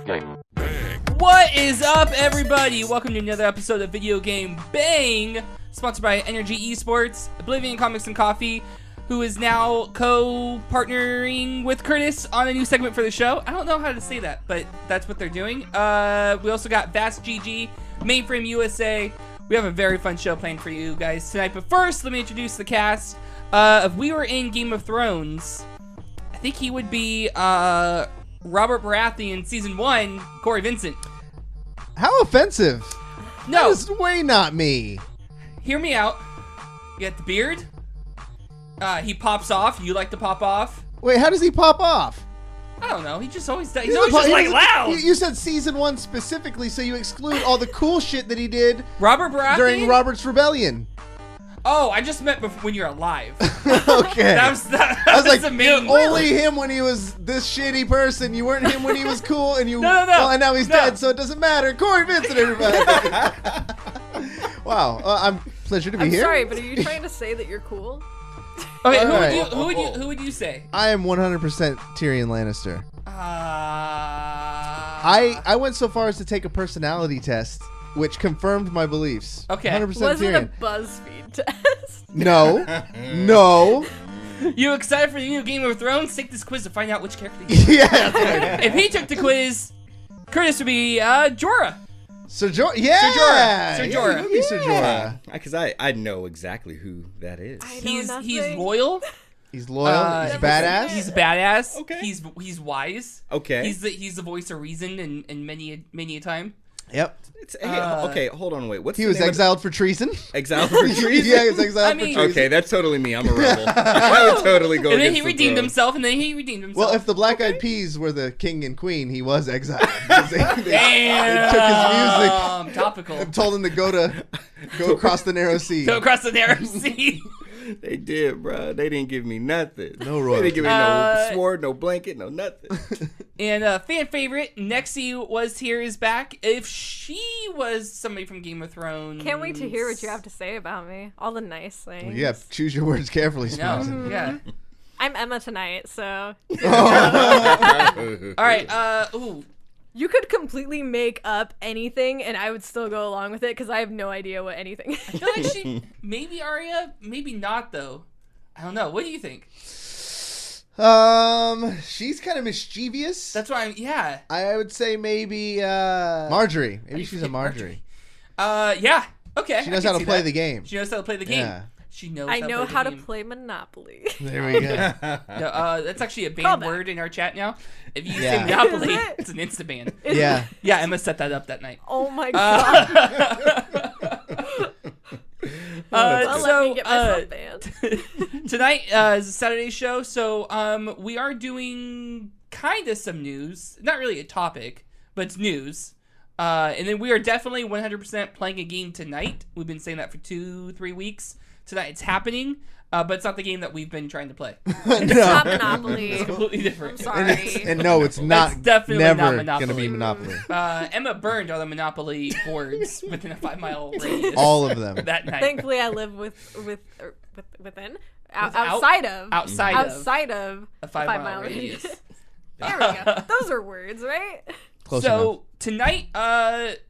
Game. What is up, everybody? Welcome to another episode of Video Game Bang, sponsored by Energy Esports, Oblivion Comics and Coffee, who is now co-partnering with Curtis on a new segment for the show. I don't know how to say that, but that's what they're doing. We also got Vast GG, Mainframe USA. We have a very fun show planned for you guys tonight. But first, let me introduce the cast. If we were in Game of Thrones, I think he would be Robert Baratheon Season 1, Cory Vincent. How offensive. No. That is way not me. Hear me out. You got the beard. He pops off. You like to pop off. Wait, how does he pop off? I don't know. He just always does. He's He always doesn't just pop- like he loud. doesn't- You said Season 1 specifically, so you exclude all the cool shit that he did Robert Baratheon? during Robert's Rebellion. Oh, I just meant when you're alive. Okay. That was the main. you're only him when he was this shitty person. You weren't him when he was cool, and you. No. Well, and now he's dead, so it doesn't matter. Cory Vincent, everybody. Wow, I'm pleasure to be I'm here. sorry, but are you trying to say that you're cool? Okay, Alright. who would you say? I am 100% Tyrion Lannister. I went so far as to take a personality test, which confirmed my beliefs. Okay. 100% Was it Tyrion. a BuzzFeed test? No. No. You excited for the new Game of Thrones? Take this quiz to find out which character you are. Yeah. If he took the quiz, Curtis would be Jorah. Ser Jorah. Yeah. Ser Jorah. Yeah, he would be Ser Jorah. Because I know exactly who that is. I know He's nothing. He's loyal. loyal. He's Never badass. seen He's badass. Okay. He's wise. Okay. He's the voice of reason in many a time. Yep. Okay, hold on, wait. What's He the was name of- exiled for treason. Exiled for treason? Yeah, he was exiled I for mean- treason. Okay, that's totally me. I'm a rebel. I would totally go And then against he the redeemed throne. himself. And then he redeemed himself. Well, if the Black Eyed Peas were the king and queen, he was exiled. they Damn. took his music Topical. and told him to go across the narrow sea. Go across the narrow sea. They did, bro. They didn't give me nothing. No They royalty. didn't give me no sword, no blanket, no nothing. And fan favorite, NexusWasHere is back. If she was somebody from Game of Thrones. Can't wait to hear what you have to say about me. All the nice things. Yeah, choose your words carefully, No. Spencer. Yeah. I'm Emma tonight, so All right. Ooh. you could completely make up anything and I would still go along with it because I have no idea what anything is. I feel like she maybe Arya, maybe not though. I don't know. What do you think? She's kind of mischievous. That's why yeah. I would say maybe Marjorie. Maybe she's a Marjorie. Yeah. Okay. She knows how to play the game. She knows how to play the game. Yeah. She knows. I know how to game. play Monopoly. There we go. No, that's actually a Call banned back. word in our chat now. If you Yeah. say Monopoly, Is it? it's an insta ban. Yeah. Yeah, Emma set that up that night. Oh my god. Well, let me get myself banned. Tonight is a Saturday show, so we are doing kind of some news. Not really a topic, but it's news. And then we are definitely 100% playing a game tonight. We've been saying that for 2-3 weeks. Tonight it's happening, but it's not the game that we've been trying to play. It's not Monopoly. It's completely different. I'm sorry. And no, it's not. It's definitely never not Monopoly. gonna be Monopoly. Emma burned all the Monopoly boards within a 5-mile radius. All of them. that night. Thankfully, I live within, Outside outside of a a 5-mile radius. There we go. Those are words, right? Close So enough. tonight,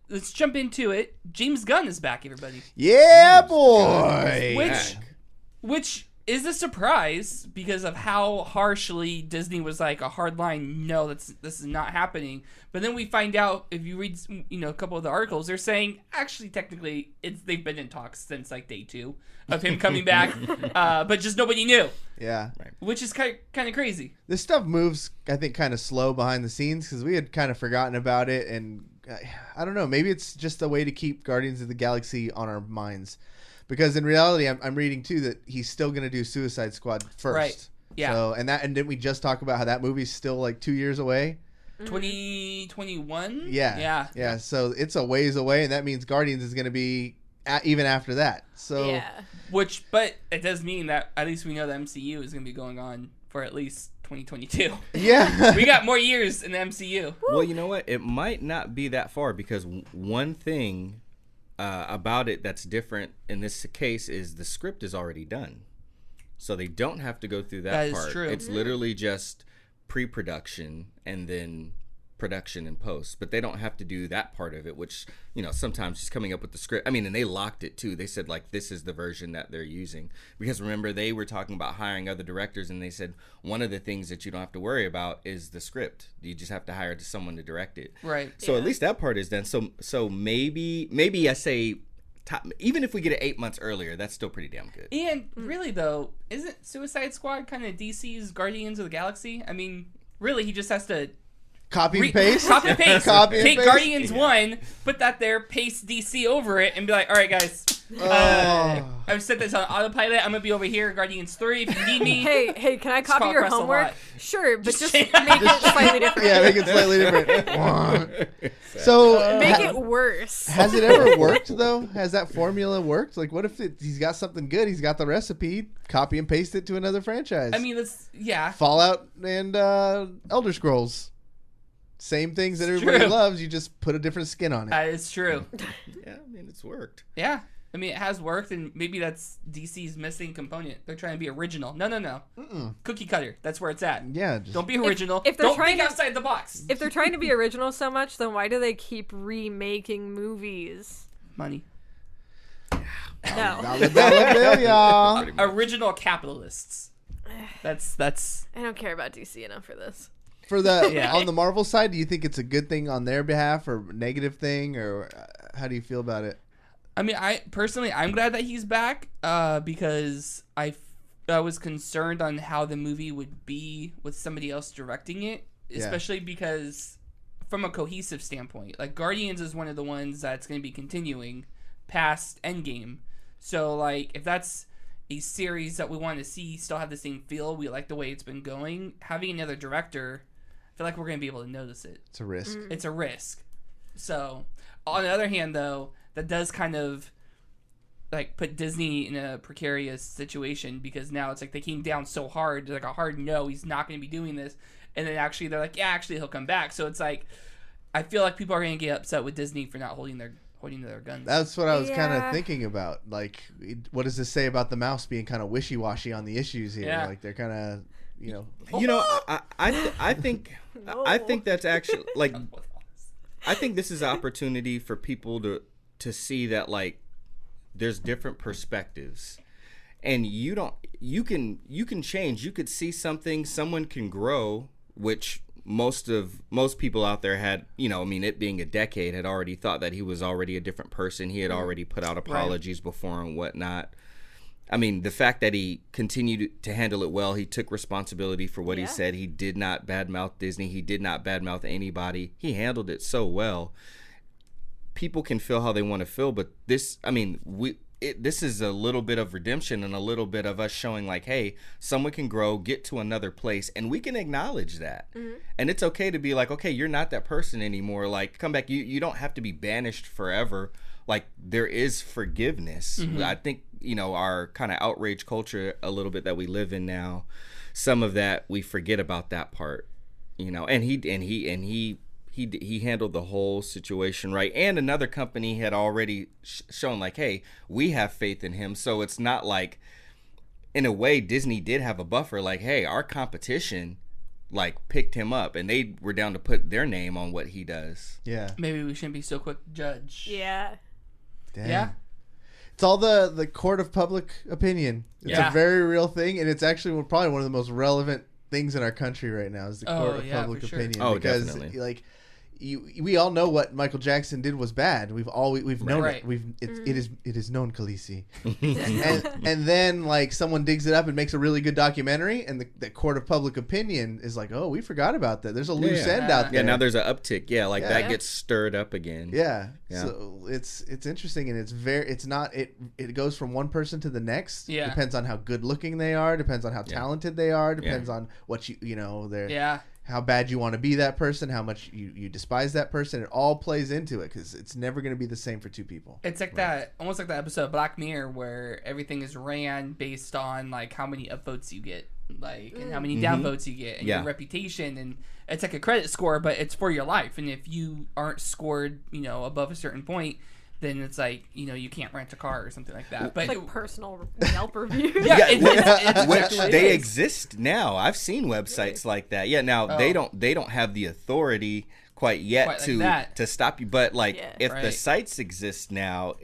let's jump into it. James Gunn is back, everybody. Yeah, boy. Which is a surprise because of how harshly Disney was like a hardline. No, this is not happening. But then we find out if you read, a couple of the articles, they're saying actually technically they've been in talks since like day 2 of him coming back, but just nobody knew, Yeah. which is kind of crazy. This stuff moves, I think, kind of slow behind the scenes because we had kind of forgotten about it. And I don't know, maybe it's just a way to keep Guardians of the Galaxy on our minds. Because in reality, I'm reading, too, that he's still going to do Suicide Squad first. Right. Yeah. So, and didn't we just talk about how that movie's still like 2 years away? 2021. Yeah. So it's a ways away, and that means Guardians is going to be even after that. So Yeah. But it does mean that at least we know the MCU is going to be going on for at least 2022. yeah, We got more years in the MCU. Well, you know what? It might not be that far because one thing about it that's different in this case is the script is already done. So they don't have to go through that That is part. true. It's literally just pre-production and then production and post, but they don't have to do that part of it, which, you know, sometimes just coming up with the script. I mean, and they locked it too. They said like, this is the version that they're using, because remember they were talking about hiring other directors, and they said one of the things that you don't have to worry about is the script. You just have to hire someone to direct it. Right. So at least that part is done. So maybe I say, even if we get it 8 months earlier, that's still pretty damn good. And really though, isn't Suicide Squad kind of DC's Guardians of the Galaxy? I mean, really, he just has to Copy and paste. Copy and paste. Copy and Take paste. Guardians 1, put that there, paste DC over it, and be like, all right, guys. I've set this on autopilot. I'm going to be over here, Guardians 3, if you need me. Hey, can I copy call your press a homework? lot. Sure, but just make it slightly different. Yeah, make it slightly different. So Make it worse. has it ever worked though? Has that formula worked? Like, what if he's got something good? He's got the recipe. Copy and paste it to another franchise. I mean, yeah. Fallout and Elder Scrolls. Same things that everybody loves. You just put a different skin on it. That is true. Yeah, I mean, it's worked. Yeah. I mean, it has worked, and maybe that's DC's missing component. They're trying to be original. No. Mm-mm. Cookie cutter. That's where it's at. Yeah. Don't be original. if they're Don't trying think to- outside the box. If they're trying to be original so much, then why do they keep remaking movies? Money. No. Dollar bill, y'all. Original capitalists. That's. I don't care about DC enough for this. For the Yeah. on the Marvel side, do you think it's a good thing on their behalf or negative thing, or how do you feel about it? I mean, I'm glad that he's back because I was concerned on how the movie would be with somebody else directing it, especially because from a cohesive standpoint, like Guardians is one of the ones that's going to be continuing past Endgame. So like if that's a series that we want to see still have the same feel, we like the way it's been going, having another director, I feel like we're going to be able to notice it. It's a risk. It's a risk. So, on the other hand, though, that does kind of like put Disney in a precarious situation, because now it's like they came down so hard, like a hard no, he's not going to be doing this, and then actually they're like, yeah, actually he'll come back. So it's like I feel like people are going to get upset with Disney for not holding their guns. That's what I was kind of Yeah. thinking about. Like, what does this say about the mouse being kind of wishy-washy on the issues here? Yeah. Like, they're kind of, You know, I think that's actually like, I think this is an opportunity for people to see that like there's different perspectives, and you can change. You could see something, someone can grow, which most people out there had, I mean, it being a decade, had already thought that he was already a different person. He had already put out apologies before and whatnot. I mean, the fact that he continued to handle it well, he took responsibility for what he said. He did not badmouth Disney. He did not badmouth anybody. He handled it so well. People can feel how they want to feel, but this, I mean, this is a little bit of redemption and a little bit of us showing like, hey, someone can grow, get to another place, and we can acknowledge that. Mm-hmm. And it's okay to be like, okay, you're not that person anymore. Like, come back. You don't have to be banished forever. Like, there is forgiveness. Mm-hmm. I think, our kind of outrage culture a little bit that we live in now, some of that we forget about that part, and he handled the whole situation right. And another company had already shown like, hey, we have faith in him. So it's not like, in a way, Disney did have a buffer. Like, hey, our competition like picked him up and they were down to put their name on what he does. Yeah. Maybe we shouldn't be so quick to judge. Yeah. Damn. Yeah. It's all the court of public opinion. It's Yeah. a very real thing, and it's actually probably one of the most relevant things in our country right now is the court of public for sure. opinion. Oh, because, definitely. like, we all know what Michael Jackson did was bad. We've known Right. it. It is known, Khaleesi. and then like someone digs it up and makes a really good documentary, and the court of public opinion is like, oh, we forgot about that. There's a loose end out there. Yeah, now there's an uptick. Yeah, like that Yeah. gets stirred up again. Yeah. Yeah. So it's interesting, and it goes from one person to the next. Yeah. Depends on how good looking they are, depends on how talented they are, depends Yeah. on what their Yeah. how bad you want to be that person, how much you despise that person. It all plays into it because it's never going to be the same for two people. It's like that, almost like that episode of Black Mirror where everything is ran based on like how many upvotes you get, like, and how many downvotes you get, and your reputation, and it's like a credit score, but it's for your life. And if you aren't scored, above a certain point, then it's like, you can't rent a car or something like that. But It's like personal Yelp reviews. it's Which exactly what it they is. exist now. I've seen websites like that. Yeah, now they don't have the authority, quite yet Quite like that. to stop you. But like, Yeah. if the Right. sites exist now,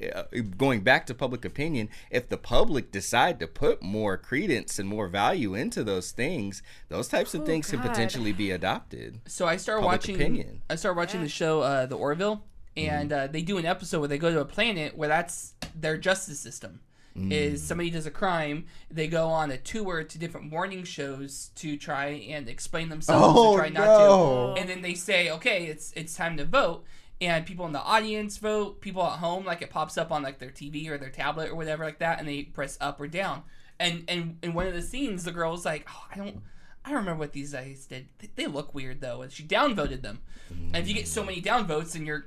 going back to public opinion, if the public decide to put more credence and more value into those things, those types of things can God. potentially be adopted. So I started Public watching. opinion. I started watching the show, The Orville, and they do an episode where they go to a planet where that's their justice system. Is somebody does a crime, they go on a tour to different morning shows to try and explain themselves, Oh, to try not no. to, and then they say, okay, it's time to vote, and people in the audience vote, people at home, like it pops up on like their TV or their tablet or whatever like that, and they press up or down, and in one of the scenes, the girl was like, oh, I don't remember what these guys did. They look weird though, and she downvoted them, and if you get so many downvotes, then you're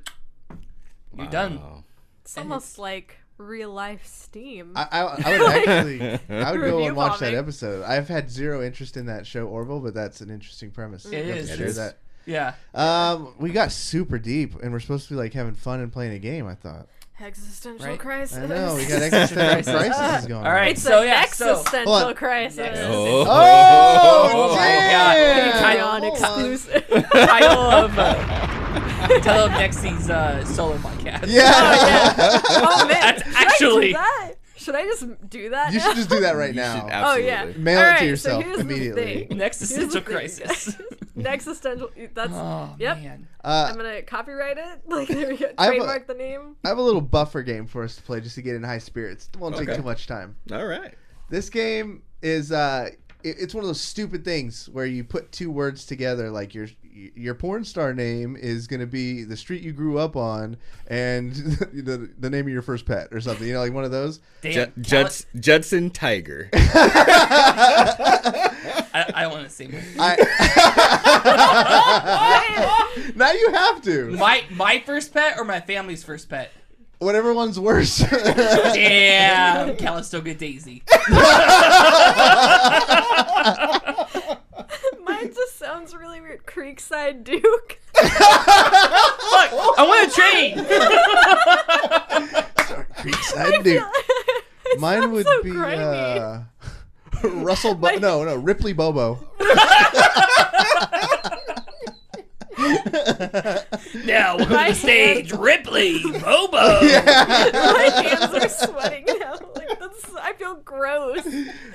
done. Wow. It's almost like real life Steam. I would actually, I would go Review and watch that bombing. episode. I've had zero interest in that show Orville, but that's an interesting premise. It You have to is. share It is. that. Yeah. We got super deep, and we're supposed to be like having fun and playing a game. I thought. Existential Right? crisis. I know we got existential crisis going. All right. It's So, a yeah, existential Hold on. crisis. Oh. Oh, my damn! God. Patreon exclusive. Title of Nexie's solo podcast. Yeah. Oh man, actually- should I just do that? You now? should just do that right You should now. Oh yeah. absolutely. Mail All it right, to yourself so here's immediately. The thing. Existential Here's the thing, crisis. guys. Existential. That's. Oh Yep. man. I'm gonna copyright it. Like there we go. I have a- Trademark the name. I have a little buffer game for us to play just to get in high spirits. It won't take Okay. too much time. All right. This game is it's one of those stupid things where you put two words together, like your porn star name is going to be the street you grew up on and the name of your first pet or something, like one of those. Damn. Judson Tiger. I want to say mine. Now you have to. My first pet or my family's first pet? Whatever one's worse. Damn. Calistoga Daisy. Mine just sounds really weird. Creekside Duke. Look, I want to trade. Creekside Duke. It Mine sounds would so be grimy. Ripley Bobo. Now, welcome to the stage, Ripley Bobo. My hands are sweating now. Like I feel gross.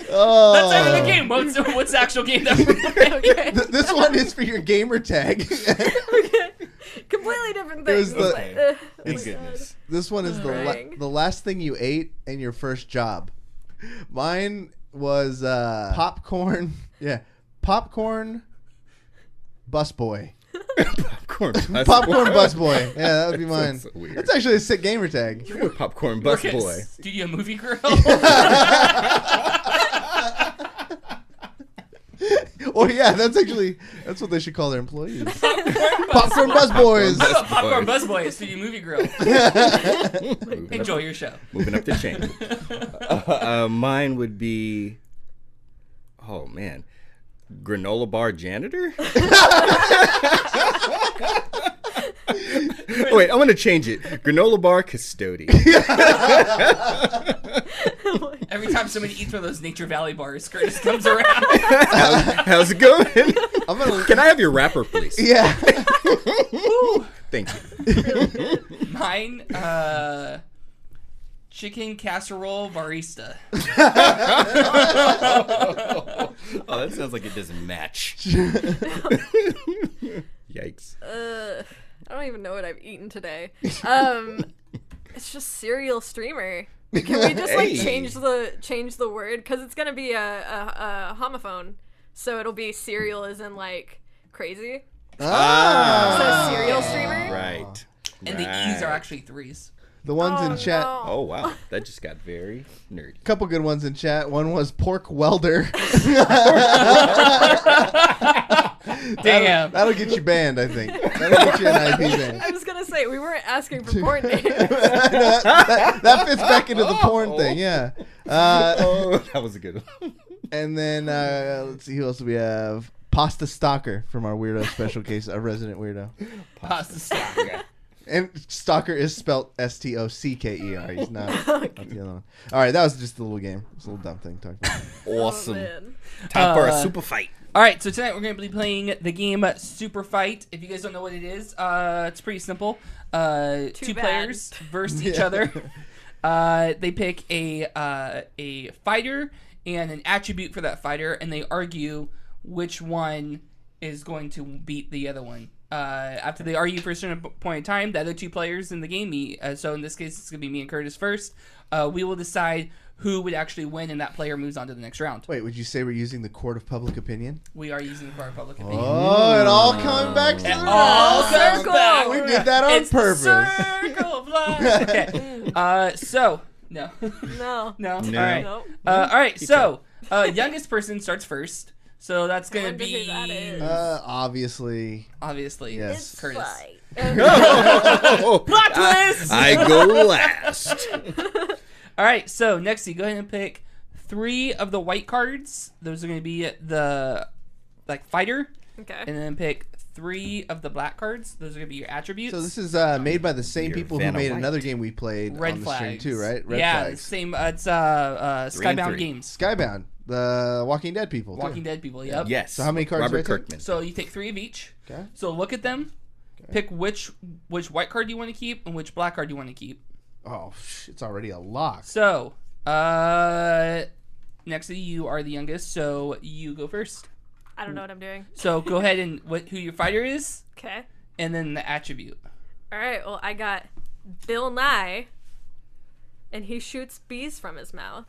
Oh. That's not even the game. What's the actual game that we're playing? Okay. This one is for your gamer tag. Okay. Completely different It was things. the- but, Thank my God. goodness. This one is Dang. the last thing you ate and your first job. Mine was popcorn. Yeah, popcorn busboy. Popcorn. Popcorn busboy. Yeah, that would be mine. That's so weird. That's actually a sick gamer tag. Popcorn bus Work at boy. Studio Movie Grill. Oh yeah, that's what they should call their employees. Popcorn busboys. Popcorn Buzzboy at Studio Movie Grill. Enjoy your show. Moving up the chain. Mine would be, oh man, granola bar janitor. Wait, I'm gonna change it. Granola bar custodian. Every time somebody eats one of those Nature Valley bars, Curtis comes around. How's it going? Can I have your wrapper, please? Yeah. Thank you. Mine, chicken casserole barista. Oh, that sounds like it doesn't match. Yikes. I don't even know what I've eaten today. It's just cereal streamer. Can we just like Hey. change the word? Because it's gonna be a homophone, so it'll be cereal as in like crazy. Ah. So cereal streamer. Right. And the E's are actually threes. The ones in chat. No. Oh wow, that just got very nerdy. Couple good ones in chat. One was pork welder. Damn. That'll get you banned, I think. That'll get you an IP ban. I was gonna say we weren't asking for porn names. that fits back into the porn thing, yeah. Oh, that was a good one. And then let's see who else do we have. Pasta Stalker from our weirdo special case, our resident weirdo. Pasta stock. And Stalker is spelled Stocker. He's not the other one. All right, that was just a little game. It's a little dumb thing to talk about. Awesome. Oh, man. Time for a super fight. All right, so tonight we're going to be playing the game Superfight. If you guys don't know what it is, it's pretty simple. Two players versus each other. They pick a fighter and an attribute for that fighter, and they argue which one is going to beat the other one. After they argue for a certain point in time, the other two players in the game meet. So in this case, it's going to be me and Curtis first. We will decide who would actually win, and that player moves on to the next round. Wait, would you say we're using the court of public opinion? We are using the court of public opinion. Oh, it all coming back to the all comes back. We did that on purpose. Circle of life. Okay. So no. No. No. No. All right. Nope. All right. So youngest person starts first. So that's gonna wonder be who that is. Obviously. Yes, Curtis. Plot twist! I go last. All right. So next, you go ahead and pick 3 of the white cards. Those are gonna be the fighter, Okay. and then pick 3 of the black cards. Those are gonna be your attributes. So this is made by the same You're a people who fan of made white. another game we played Red on the Flags stream too, right? Red yeah, Flags. same. It's Skybound 3. Games. Skybound, the Walking Dead people. too. Walking Dead people. Yep. Yes. So how many cards Robert do I take? Kirkman. So you take 3 of each. Okay. So look at them. Pick which white card you want to keep and which black card you want to keep. Oh, it's already a lock. So, next to you are the youngest, so you go first. I don't know what I'm doing. So go ahead and who your fighter is, Okay. and then the attribute. All right. Well, I got Bill Nye, and he shoots bees from his mouth.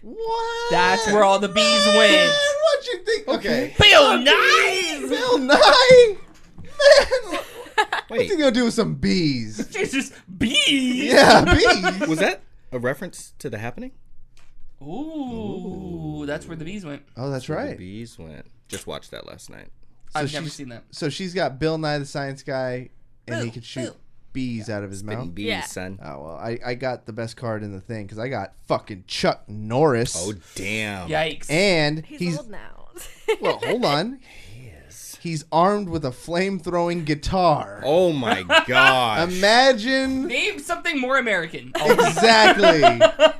What? That's where all the bees went. What'd you think? Okay. Bill Nye. Bill Nye? Man, what's Wait, he gonna do with some bees? It's just bees. Yeah, bees. was that a reference to The Happening? Ooh, that's where the bees went. Oh, that's The right. bees went. Just watched that last night. I've never she's- seen that. So she's got Bill Nye the Science Guy, and he can shoot Bill. bees out of his Spitting mouth. bees, Yeah. son. Oh well, I got the best card in the thing because I got fucking Chuck Norris. Oh, damn. Yikes. And He's old now. well, hold on. Yes. He's armed with a flame-throwing guitar. Oh, my gosh. Imagine Name something more American. exactly.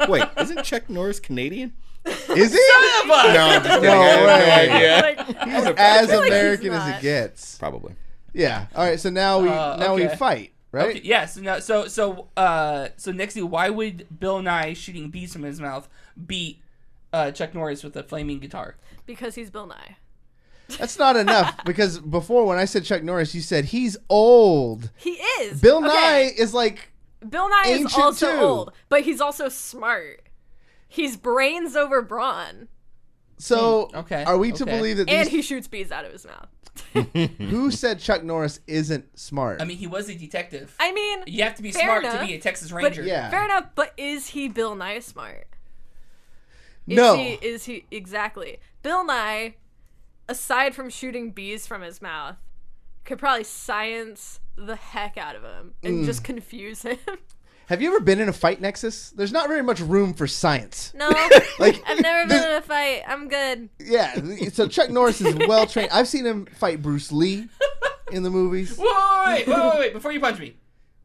Wait, isn't Chuck Norris Canadian? Is he? No, I'm just kidding. No I have way. no idea. Like, As feel like he's American as not. it gets. Probably. Yeah. All right. So now we Okay. fight, right? Okay, yeah, so next to you, why would Bill Nye shooting bees from his mouth beat Chuck Norris with a flaming guitar? because he's Bill Nye. That's not enough because before when I said Chuck Norris, you said he's old. He is. Bill Okay. Nye is like Bill Nye is ancient also too. old, but he's also smart. He's brains over brawn, so. Okay, Are we to okay. believe that and these, he shoots bees out of his mouth. who said Chuck Norris isn't smart? I mean, he was a detective. I mean, You have to be fair smart enough, to be a Texas but Ranger. yeah. fair enough. But is he Bill Nye smart? No. Is he exactly? Bill Nye, aside from shooting bees from his mouth, could probably science the heck out of him and just confuse him. Have you ever been in a fight, Nexus? There's not very much room for science. No, Like I've never been in a fight. I'm good. Yeah. So Chuck Norris is well trained. I've seen him fight Bruce Lee in the movies. Wait, before you punch me.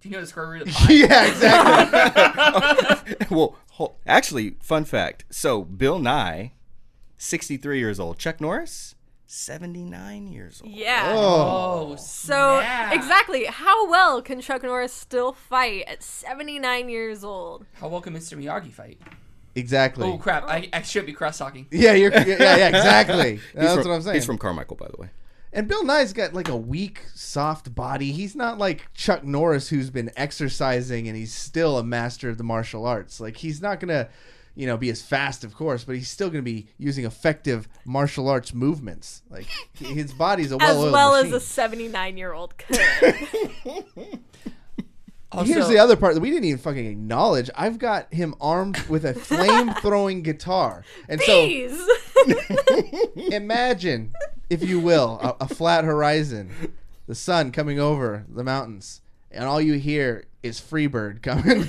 Do you know the square root of pi? Yeah, exactly. Well, actually, fun fact. So, Bill Nye, 63 years old. Chuck Norris, 79 years old. Yeah. Oh, So snap. exactly, how well can Chuck Norris still fight at 79 years old? How well can Mr. Miyagi fight? Exactly. Oh crap! I should be cross-talking. Yeah, yeah, exactly. That's what I'm saying. He's from Carmichael, by the way. And Bill Nye's got like a weak, soft body. He's not like Chuck Norris, who's been exercising and he's still a master of the martial arts. Like he's not gonna, be as fast, of course, but he's still gonna be using effective martial arts movements. Like his body's a well-oiled As well machine. as a 79-year-old could. Also, Here's the other part that we didn't even fucking acknowledge. I've got him armed with a flame-throwing guitar, and Bees! so imagine, if you will, a flat horizon, the sun coming over the mountains, and all you hear is Freebird coming.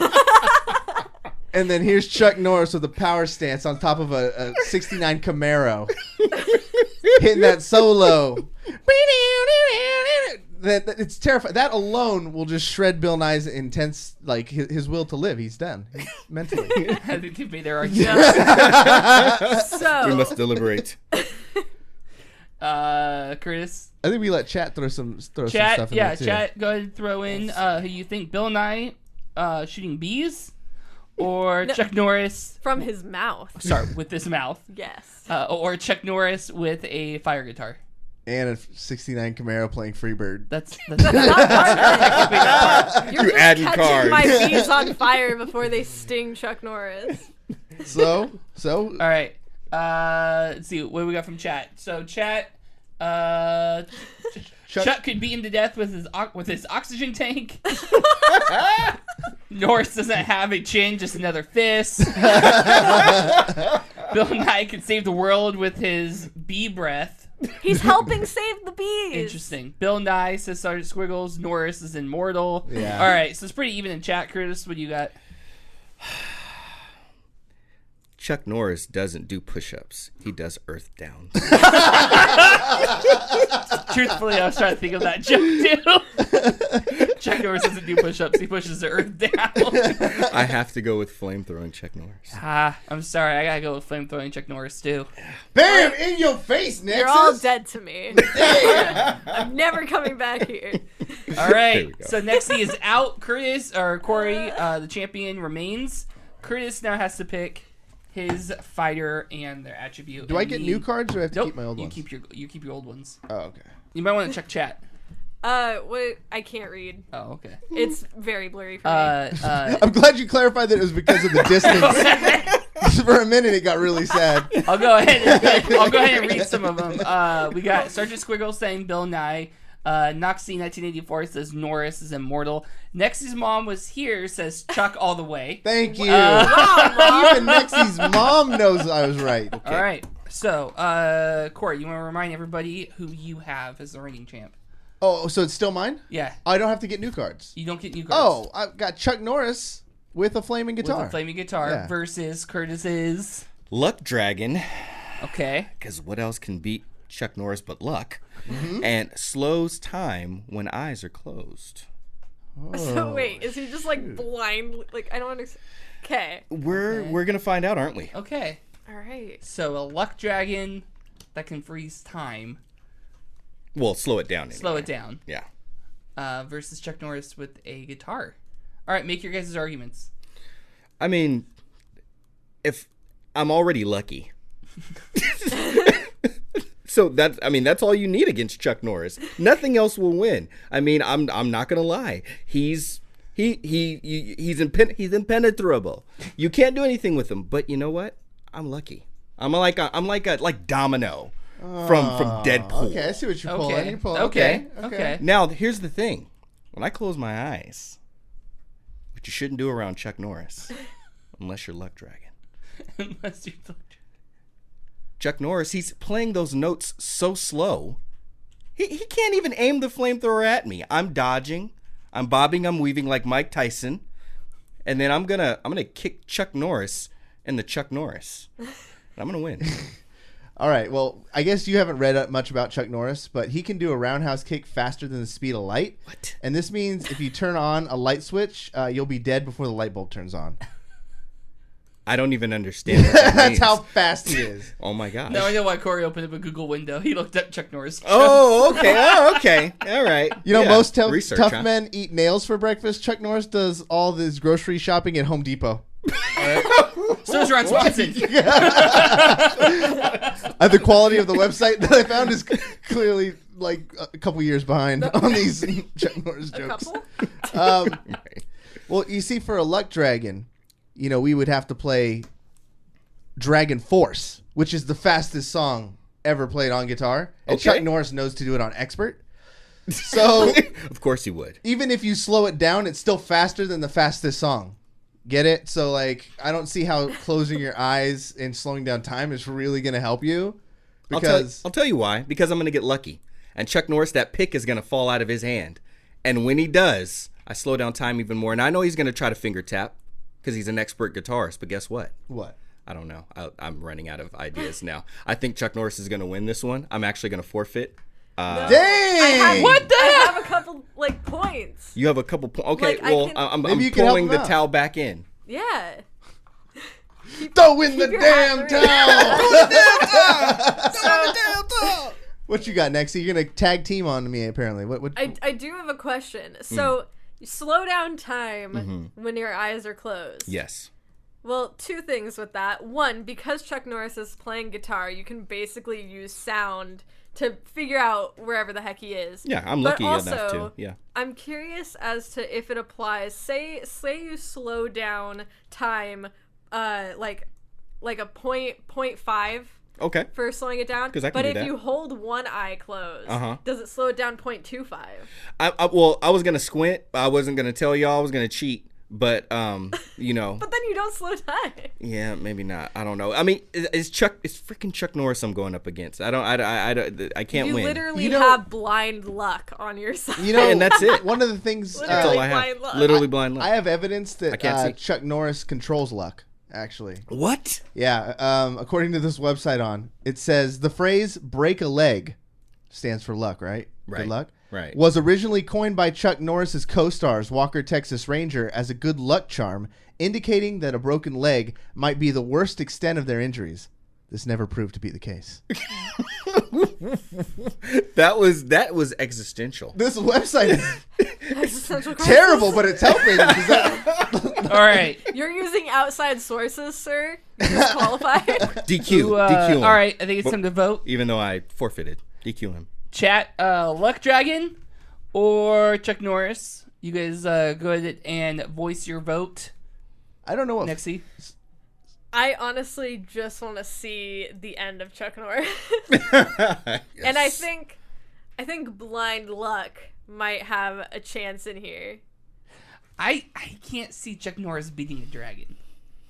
And then here's Chuck Norris with a power stance on top of a 69 Camaro, hitting that solo. That it's terrifying. That alone will just shred Bill Nye's intense, like his will to live. He's done mentally. I think they made their argument. We So, must deliberate. Curtis. I think we let chat throw some stuff in Yeah, there too. chat. Go ahead and throw in who you think. Bill Nye shooting bees, or Chuck Norris From his mouth. Sorry, with his mouth. Yes. Or Chuck Norris with a fire guitar. And a 69 Camaro playing Freebird. That's Not part of it. You're You just adding catching cars. my bees on fire before they sting Chuck Norris. So all right. Let's see what we got from chat. So chat. Chuck could beat him to death with his oxygen tank. Norris doesn't have a chin, just another fist. Bill Nye could save the world with his bee breath. He's helping save the bees. Interesting. Bill Nye says Sergeant Squiggles. Norris is immortal. Yeah. All right, so it's pretty even in chat. Curtis, what do you got? Chuck Norris doesn't do push-ups. He does earth downs. Truthfully, I was trying to think of that joke too. Chuck Norris doesn't do push-ups. He pushes the earth down. I have to go with flamethrowing Chuck Norris. I'm sorry. I gotta go with flamethrowing Chuck Norris too. Bam! In your face, Nexus! You're all dead to me. I'm never coming back here. All There right. we go. So Nexie is out. Cory, the champion, remains. Curtis now has to pick his fighter and their attribute. Do I get new cards or do I have to Nope. keep my old you ones? keep your old ones. Oh, okay. You might want to check chat. What? I can't read. Oh, okay. It's very blurry for me. I'm glad you clarified that it was because of the distance. For a minute, it got really sad. I'll go ahead and read some of them. We got Sergeant Squiggle saying Bill Nye. Noxie 1984 says Norris is immortal. Nexie's mom was here says Chuck all the way. Thank you. Wow, Even Nexie's mom knows I was right. All right. So, Cory, you want to remind everybody who you have as the reigning champ? Oh, so it's still mine? Yeah. I don't have to get new cards. You don't get new cards. Oh, I've got Chuck Norris with a flaming guitar. With a flaming guitar Yeah. versus Curtis's. Luck Dragon, Okay. because what else can beat Chuck Norris but luck? Mm-hmm. And slows time when eyes are closed. So wait, is he just like blind? Like I don't understand. Okay. We're gonna find out, aren't we? Okay. All right. So a luck dragon that can freeze time, Well, slow it down. slow anyway. it down, Yeah. versus Chuck Norris with a guitar. All right, make your guys' arguments. I mean, if I'm already lucky. So that's all you need against Chuck Norris. Nothing else will win. I mean, I'm not gonna lie. He's impenetrable. You can't do anything with him. But you know what? I'm lucky. I'm like Domino from Deadpool. Okay, I see what you're pulling. Okay. You're pulling. Okay. Now here's the thing. When I close my eyes, which you shouldn't do around Chuck Norris, unless you're Luck Dragon. Unless you Chuck Norris, he's playing those notes so slow. He can't even aim the flamethrower at me. I'm dodging, I'm bobbing, I'm weaving like Mike Tyson, and then I'm gonna kick Chuck Norris in the Chuck Norris. And I'm gonna win. All right. Well, I guess you haven't read much about Chuck Norris, but he can do a roundhouse kick faster than the speed of light. What? And this means if you turn on a light switch, you'll be dead before the light bulb turns on. I don't even understand what that That's means. how fast he is. Oh my gosh. Now I know why Cory opened up a Google window. He looked up Chuck Norris. Oh, okay. Oh, okay. All right. You know, Yeah. most tough Research, huh? men eat nails for breakfast. Chuck Norris does all this grocery shopping at Home Depot. So is Ron Swanson. The quality of the website that I found is clearly like a couple years behind on these Chuck Norris A jokes. couple. Well, you see, for a luck dragon, you know, we would have to play Dragon Force, which is the fastest song ever played on guitar. And Okay. Chuck Norris knows to do it on expert. So Of course he would. even if you slow it down, it's still faster than the fastest song. Get it? So, like, I don't see how closing your eyes and slowing down time is really going to help you. Because I'll tell you why. Because I'm going to get lucky. And Chuck Norris, that pick is going to fall out of his hand. And when he does, I slow down time even more. And I know he's going to try to finger tap because he's an expert guitarist. But guess what? What? I don't know. I'm running out of ideas now. I think Chuck Norris is going to win this one. I'm actually going to forfeit. Dang! I have a couple like points. You have a couple points. Okay, Like, I well, can- I'm Maybe you can help pulling him the out. towel back in. Yeah. Throw in the your damn hat towel! What you got next? You're gonna tag team on me apparently. What? I do have a question. So you slow down time when your eyes are closed. Yes. Well, two things with that. One, because Chuck Norris is playing guitar, you can basically use sound to figure out wherever the heck he is. Yeah, I'm lucky but also, enough to. Yeah. I'm curious as to if it applies. Say you slow down time, like a 0.5. Okay. For slowing it down. 'Cause I can but do if that. you hold one eye closed, does it slow it down 0.25? Well, I was gonna squint. I wasn't gonna tell y'all. I was gonna cheat. But you know. But then you don't slow time. Yeah, maybe not. I don't know. I mean, it's freaking Chuck Norris I'm going up against. I can't win. You literally have blind luck on your side. And that's it. One of the things. That's all I have. Literally blind luck. I have evidence that see. Chuck Norris controls luck. Actually. What? Yeah. According to this website it says the phrase "break a leg" stands for luck, right? Right. Good luck. Right. Was originally coined by Chuck Norris's co-stars Walker Texas Ranger as a good luck charm, indicating that a broken leg might be the worst extent of their injuries. This never proved to be the case. That was existential. This website is Terrible. terrible, but it's helping. All right. You're using outside sources, sir. Disqualified. DQ. DQ him. All right. I think it's time to vote. Even though I forfeited. DQ him. Chat, Luck Dragon or Chuck Norris. You guys go ahead and voice your vote. I don't know what. Nexie. I honestly just want to see the end of Chuck Norris. Yes. And I think blind luck might have a chance in here. I can't see Chuck Norris beating a dragon.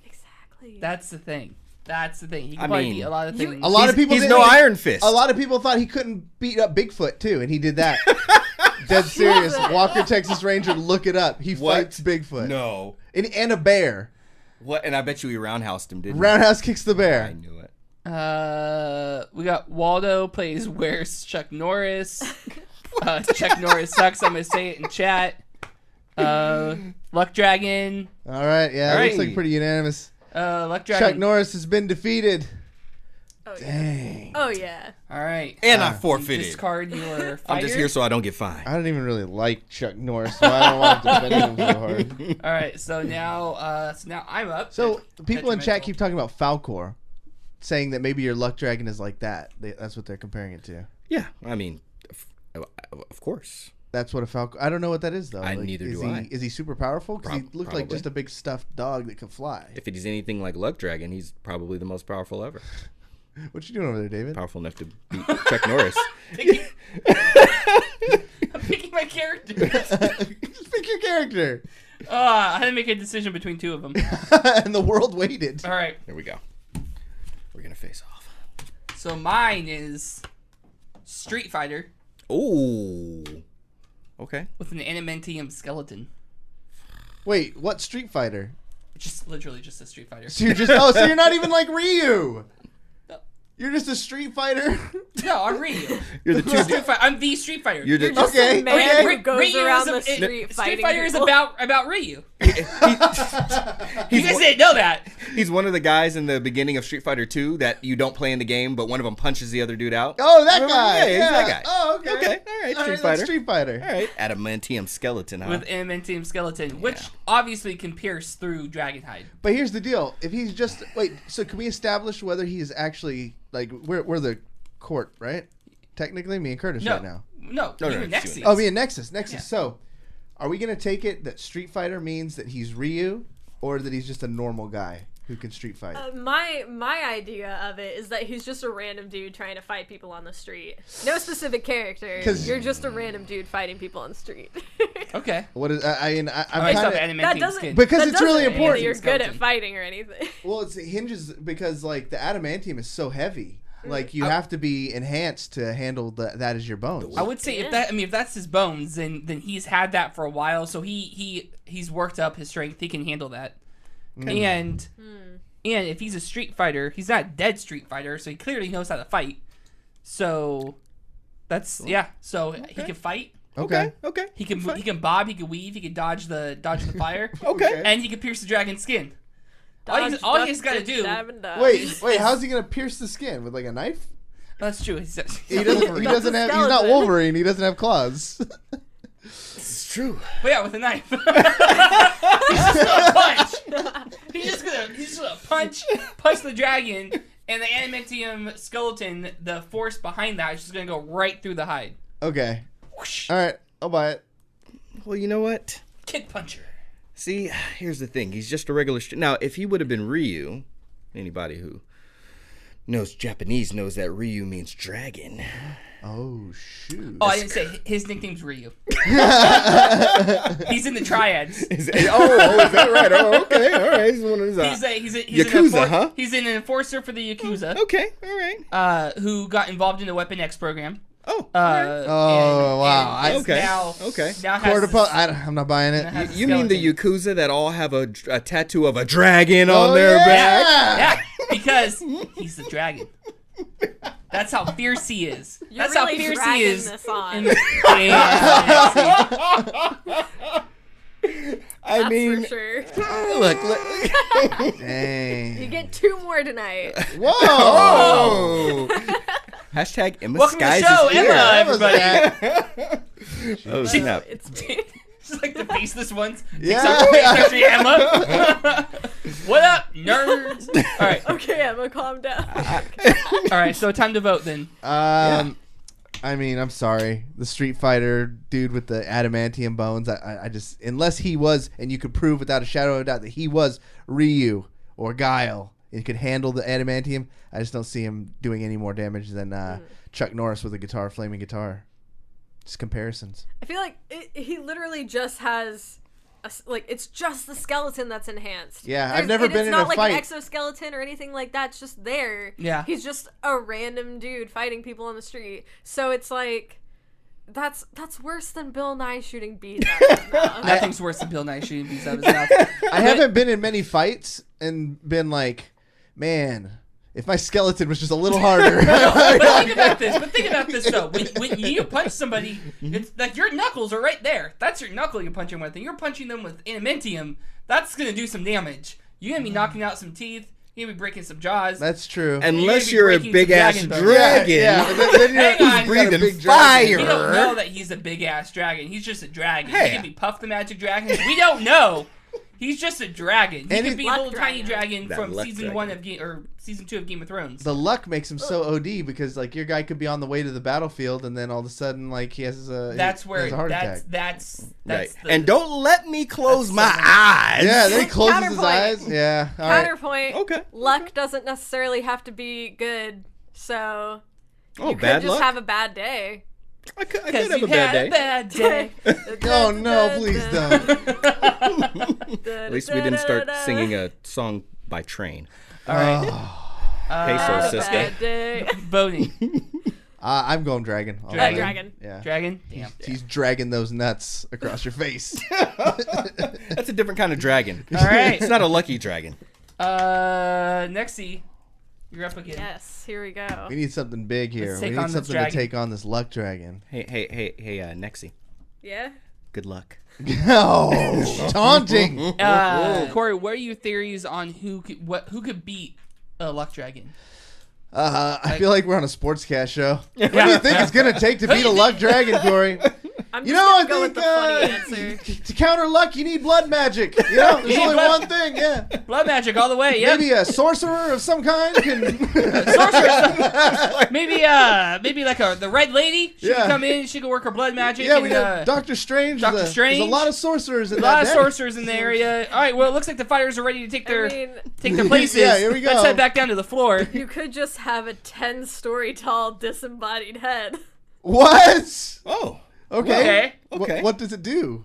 Exactly. That's the thing. He can I probably mean, beat a lot of things. A lot of people. He's no Iron Fist. A lot of people thought he couldn't beat up Bigfoot too, and he did that. Dead serious. Walker Texas Ranger, look it up. He fights Bigfoot. No. And a bear. What? And I bet you he roundhoused him, didn't Roundhouse kicks the he? bear. I knew it. We got Waldo plays Where's Chuck Norris. Chuck Norris sucks. I'm gonna say it in chat. Luck Dragon. All right, yeah, All right. looks like pretty unanimous. Luck Dragon. Chuck Norris has been defeated. Oh, yeah. Dang. Oh, yeah. All right. And I forfeited. Discard your fighter. I'm just here so I don't get fined. I don't even really like Chuck Norris, so I don't want to defend him so hard. All right. So now I'm up. So people in chat Detrimental. keep talking about Falcor, saying that maybe your Luck Dragon is like that. That's what they're comparing it to. Yeah, I mean, of course. That's what a Falcor. I don't know what that is though. Neither is do I. Is he super powerful? Because he looked like Probably. just a big stuffed dog that could fly. If he's anything like Luck Dragon, he's probably the most powerful ever. What you doing over there, David? Powerful enough to beat Chuck Norris. I'm picking my character. Just pick your character. I had to make a decision between two of them. And the world waited. All right. Here we go. We're gonna face off. So mine is Street Fighter Ooh. Okay. with an adamantium skeleton. Wait, what Street Fighter? Just literally just a Street Fighter. So you're just so you're not even like Ryu. No. You're just a Street Fighter. No, I'm Ryu. You're the two. I'm the Street Fighter. You're the. You're just Okay, a man okay. who goes Ryu around is the a- street fighting Street Fighter is people. about Ryu. He's You guys didn't know that. He's one of the guys in the beginning of Street Fighter 2 that you don't play in the game, but one of them punches the other dude out. Oh, that Remember? guy. Yeah, he's that guy. Oh, okay. Okay, all right, Street that's Fighter. Street Fighter. All right. Adamantium skeleton, huh? With adamantium skeleton, which obviously can pierce through dragon hide. But here's the deal: if he's just so can we establish whether he's actually like we're the court, right? Technically, me and Curtis No, right now. no, No, you no, and no, Nexus. Oh, me and Nexus. Yeah. So, are we gonna take it that Street Fighter means that he's Ryu, or that he's just a normal guy who can street fight? My idea of it is that he's just a random dude trying to fight people on the street. No specific character. 'Cause- You're just a random dude fighting people on the street. Okay. What is I'm I kind saw the of adamantium That doesn't- skin. because that it's really doesn't mean that important. you're good at Skeleton. fighting or anything. Well, it hinges because like the adamantium is so heavy. Like you have to be enhanced to handle that as your bones. I would say if that's his bones, then he's had that for a while, so he's worked up his strength. He can handle that. And if he's a street fighter, he's not a dead street fighter, so he clearly knows how to fight. So that's So he can fight. Okay. Okay. He can bob. He can weave. He can dodge the fire. Okay. And he can pierce the dragon's skin. All Dodge, he's duck, got to dip, do. dab, and dodge. Wait. How's he gonna pierce the skin with like a knife? That's true. He doesn't have. He's not Wolverine. He doesn't have claws. It's true. But yeah, with a knife. He's just gonna punch. He's just gonna punch the dragon, and the adamantium skeleton, the force behind that is just gonna go right through the hide. Okay. Whoosh. All right. I'll buy it. Well, you know what? Kick puncher. See, here's the thing. He's just a regular... Now, if he would have been Ryu, anybody who knows Japanese knows that Ryu means dragon. Oh, shoot. Oh, I didn't say his nickname's Ryu. He's in the triads. Is that right? Oh, okay. All right. He's one of those... He's Yakuza, huh? He's an enforcer for the Yakuza. Okay. All right. Who got involved in the Weapon X program. Oh. Wow. Okay. Now I'm not buying it. You mean the Yakuza that all have a tattoo of a dragon on their back? Yeah, because he's the dragon. That's how fierce he is. You're That's really how fierce dragging he is. this on. I mean, for sure. Look. Dang. You get 2 more tonight. Whoa! Hashtag Emma Welcome to the Skies show, is here. Emma, everybody. Oh, snap. It's me. She's like the faceless ones. Yeah. Actually, Emma. What up, nerds? All right. Okay, Emma, calm down. All right, so time to vote then. I mean, I'm sorry. The Street Fighter dude with the adamantium bones, I just, unless he was, and you could prove without a shadow of a doubt that he was Ryu or Guile and could handle the adamantium, I just don't see him doing any more damage than Chuck Norris with a flaming guitar. Just comparisons. I feel like he literally just has... it's just the skeleton that's enhanced. Yeah, I've never been in a fight. It's not like an exoskeleton or anything like that. It's just there. Yeah. He's just a random dude fighting people on the street. So it's like, that's worse than Bill Nye shooting bees out of his mouth. Nothing's worse than Bill Nye shooting bees out of his mouth. I haven't been in many fights and been like, man, if my skeleton was just a little harder. But think about this though. When you punch somebody, it's like your knuckles are right there. That's your knuckle you're punching with, and you're punching them with adamantium. That's gonna do some damage. You're gonna be knocking out some teeth. You're gonna be breaking some jaws. That's true. Unless you're a big ass dragon. Yeah. Hang on. Who's breathing big fire. We don't know that he's a big ass dragon. He's just a dragon. Hey. He could be Puff the Magic Dragon. We don't know. He's just a dragon. He could be a little tiny dragon That from luck season dragon. 1 of season 2 of Game of Thrones. The luck makes him so OD because like your guy could be on the way to the battlefield and then all of a sudden like he has a heart attack. That's Right. the, And don't let me close my eyes. Yeah, then he closes his Counterpoint. eyes. Yeah. All right. Counterpoint. Okay. Luck doesn't necessarily have to be good. So Oh, you bad could just luck? have a bad day. I could because have you a bad had day. a bad day. Oh no, please don't. At least we didn't start singing a song by Train. All right. Peso, sister. Bad day. Voting. I'm going dragon. All Dragon. in. Dragon. Yeah. Dragon. Damn. He's dragging those nuts across your face. That's a different kind of dragon. All right. It's not a lucky dragon. Nexie, you're up again. Yes, here we go. We need something big here. Let's We take need on this something to dragon. take on this luck dragon. Hey, Nexie. Yeah? Good luck. Oh, taunting. Cory, what are your theories on who could beat a luck dragon? I feel like we're on a sportscast show. What do you think it's gonna take to beat a luck dragon, Corey? I'm You just know, I gonna go with think the funny answer. to counter luck, you need blood magic. You know, there's need only blood- one thing. Yeah, Blood magic all the way. Yep. maybe a sorcerer of some kind can. Maybe like the Red Lady. She Yeah. could come in. She could work her blood magic. Yeah, and, we got Doctor Strange. Doctor There's Strange. a lot of sorcerers in a lot that of deck. sorcerers in the area. All right. Well, it looks like the fighters are ready to take their I mean, places. Yeah, here we go. Let's head back down to the floor. you could just have a 10-story tall disembodied head. What? Oh. Okay. Okay. What does it do?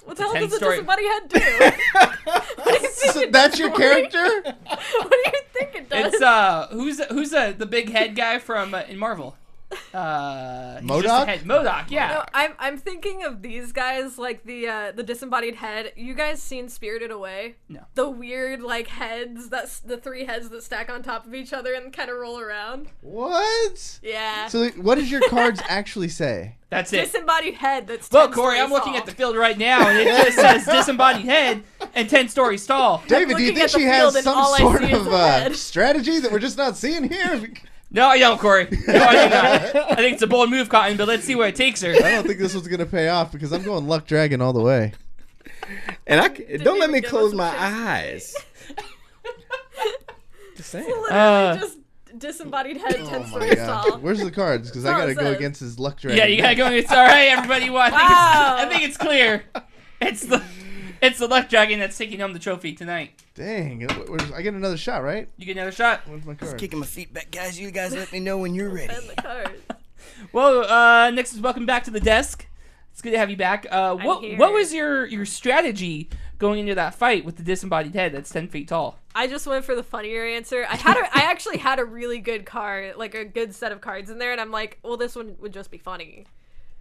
What the hell does a 10-story. disembodied head do? What do you think So it that's does, your Cory? character? What do you think it does? It's who's the big head guy from in Marvel? He's just a MODOK? head. MODOK, yeah. No, I'm thinking of these guys, like the disembodied head. You guys seen Spirited Away? No. The weird like heads, that's the 3 heads that stack on top of each other and kind of roll around. What? Yeah. So what does your cards actually say? That's it. Disembodied head that's 10 Well, Cory, I'm stories looking tall. at the field right now, and it just says disembodied head and 10 stories tall. David, do you looking think at the she has field and some all I sort see is of a head. strategy that we're just not seeing here? No, I don't, Corey. No, I do not. I think it's a bold move, Cotton, but let's see where it takes her. I don't think this one's gonna pay off because I'm going Luck Dragon all the way. And don't let even me give close us a my chance. eyes. Just saying. Literally just disembodied head 10 Oh my stories god. tall. Where's the cards? Because I That's all gotta it go says. against his Luck Dragon. Yeah, you gotta go. It's all right, everybody. Well, I think it's clear. It's the Luck Dragon that's taking home the trophy tonight. Dang. I get another shot, right? You get another shot. Where's my card? Kicking my feet back, guys. You guys let me know when you're ready. Bend the cards. Well, Nexus, welcome back to the desk. It's good to have you back. What here. was your strategy going into that fight with the disembodied head that's 10 feet tall? I just went for the funnier answer. I actually had a really good card, like a good set of cards in there, and I'm like, well, this one would just be funny.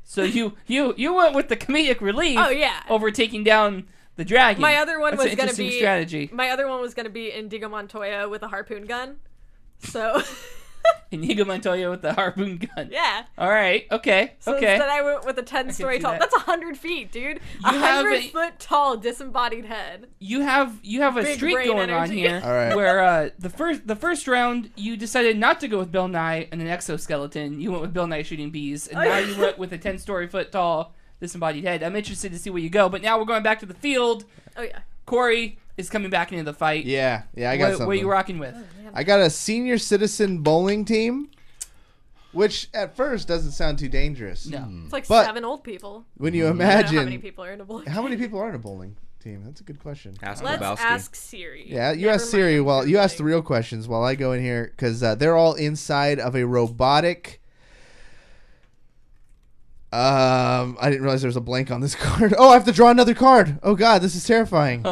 So you went with the comedic relief. Oh, yeah. Over taking down the dragon. My other one That's was an gonna interesting be strategy. My other one was gonna be Indigo Montoya with a harpoon gun. So Inigo Montoya with the harpoon gun. yeah. All right. Okay. So Okay. instead I went with a 10-story see tall. that. That's 100 feet, dude. You have 100-foot tall disembodied head. You have a Big streak brain going on energy. here All right. where the first round you decided not to go with Bill Nye and an exoskeleton. You went with Bill Nye shooting bees, and now you went with a 10-foot tall disembodied head. I'm interested to see where you go, but now we're going back to the field. Oh yeah. Corey is coming back into the fight. Yeah, I got something. What are you rocking with? I got a senior citizen bowling team, which at first doesn't sound too dangerous. No. It's like But- 7 old people. When you I don't know imagine how many people are in a bowling. how many people are in a bowling team? That's a good question. Ask Let's Lebowski. ask Siri. Yeah, you Never ask Siri. mind. Well, you ask the real questions while I go in here because they're all inside of a robotic. I didn't realize there was a blank on this card. Oh, I have to draw another card. Oh God, this is terrifying.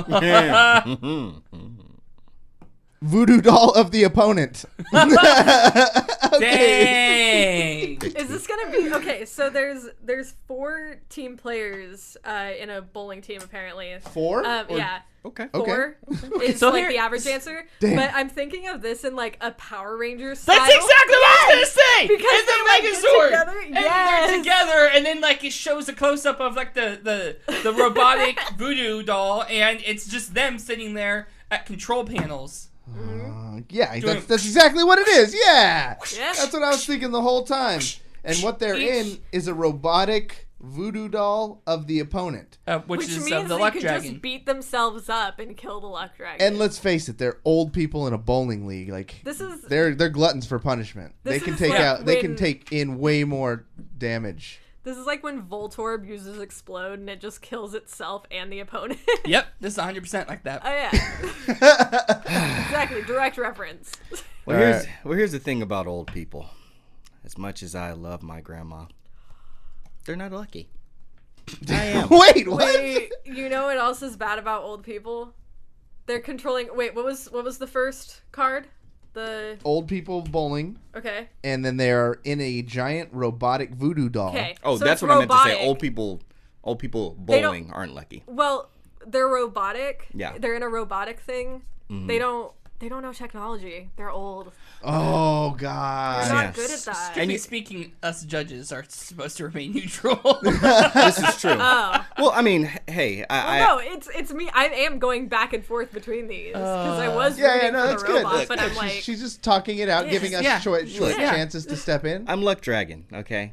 Voodoo doll of the opponent. Dang. Is this gonna be okay? So there's 4 team players in a bowling team apparently. 4? Yeah. Okay. Four is So like here- the average answer. Damn. But I'm thinking of this in like a Power Ranger style. That's exactly what I was gonna say. Because and they, like, the get Megazord, together? and Yes. they're together, and then like it shows a close up of like the robotic voodoo doll, and it's just them sitting there at control panels. Yeah, that's exactly what it is. Yeah. Yeah. That's what I was thinking the whole time. And what they're Each- in is a robotic voodoo doll of the opponent. Which Which is means the they luck could dragon. just beat themselves up and kill the luck dragon. And let's face it, they're old people in a bowling league. Like This is- they're gluttons for punishment. They This can is take like out they can when- take in way more damage. This is like when Voltorb uses Explode and it just kills itself and the opponent. Yep, this is 100% like that. Oh yeah. Exactly. Direct reference. Well, Alright. here's the thing about old people. As much as I love my grandma, they're not lucky. I am. Wait, what? Wait, you know what else is bad about old people? They're controlling. Wait, what was the first card? The Old people bowling, okay. and then they are in a giant robotic voodoo doll. Okay. Oh, so that's it's what I meant to robotic. say. Old people They don't- bowling aren't lucky. Well, they're robotic. Yeah. They're in a robotic thing. They don't know technology. They're old. Oh They're God. not Yeah. good at that. Strictly speaking, us judges are supposed to remain neutral. This is true. Oh. Well, I mean, hey, No, it's me. I am going back and forth between these because I was Yeah, rooting no, for that's the good. robot, That's but good. I'm like, She's just talking it out, giving us Yeah. short Yeah. chances to step in. I'm Luck Dragon. Okay.